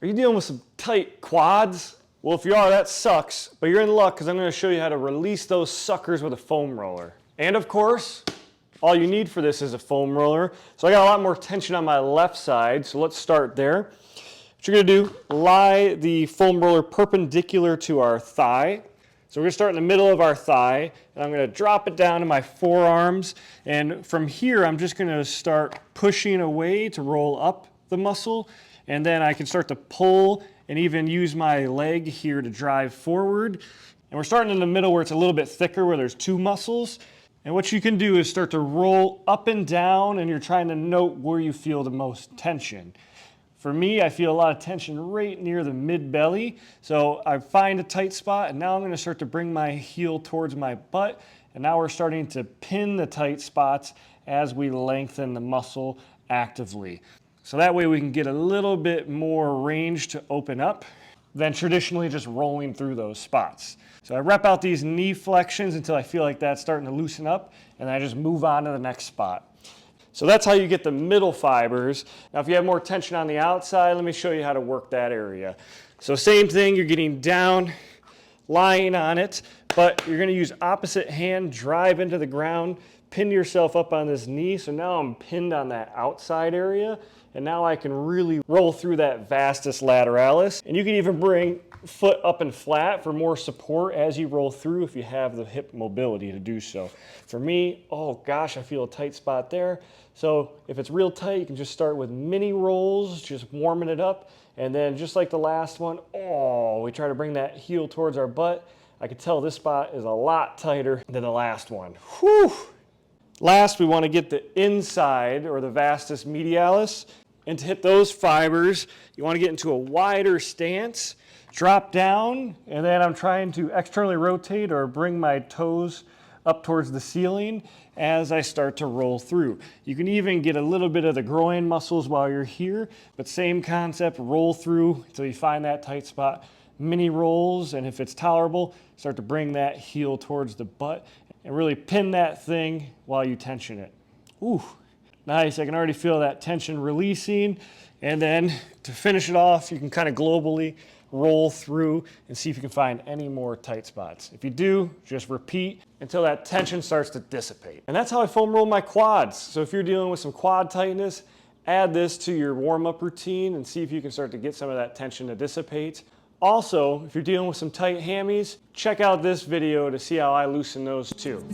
Are you dealing with some tight quads? Well, if you are, that sucks, but you're in luck because I'm going to show you how to release those suckers with a foam roller. And of course, all you need for this is a foam roller. So I got a lot more tension on my left side, so let's start there. What you're going to do, lie the foam roller perpendicular to our thigh. So we're going to start in the middle of our thigh, and I'm going to drop it down to my forearms. And from here, I'm just going to start pushing away to roll up the muscle. And then I can start to pull and even use my leg here to drive forward. And we're starting in the middle where it's a little bit thicker, where there's two muscles. And what you can do is start to roll up and down, and you're trying to note where you feel the most tension. For me, I feel a lot of tension right near the mid-belly. So I find a tight spot, and now I'm going to start to bring my heel towards my butt. And now we're starting to pin the tight spots as we lengthen the muscle actively. So that way we can get a little bit more range to open up than traditionally just rolling through those spots. So I rep out these knee flexions until I feel like that's starting to loosen up, and then I just move on to the next spot. So that's how you get the middle fibers. Now if you have more tension on the outside, let me show you how to work that area. So same thing, you're getting down, lying on it, but you're gonna use opposite hand, drive into the ground, pin yourself up on this knee. So now I'm pinned on that outside area, and now I can really roll through that vastus lateralis. And you can even bring foot up and flat for more support as you roll through if you have the hip mobility to do so. For me, oh gosh, I feel a tight spot there. So if it's real tight, you can just start with mini rolls, just warming it up. And then just like the last one, oh, we try to bring that heel towards our butt. I can tell this spot is a lot tighter than the last one. Whew. Last, we want to get the inside, or the vastus medialis. And to hit those fibers, you want to get into a wider stance, drop down, and then I'm trying to externally rotate or bring my toes up towards the ceiling as I start to roll through. You can even get a little bit of the groin muscles while you're here, but same concept, roll through until you find that tight spot. Mini rolls, and if it's tolerable, start to bring that heel towards the butt and really pin that thing while you tension it. Ooh, nice. I can already feel that tension releasing. And then to finish it off, you can kind of globally roll through and see if you can find any more tight spots. If you do, just repeat until that tension starts to dissipate. And that's how I foam roll my quads. So if you're dealing with some quad tightness, add this to your warm-up routine and see if you can start to get some of that tension to dissipate. Also, if you're dealing with some tight hammies, check out this video to see how I loosen those too.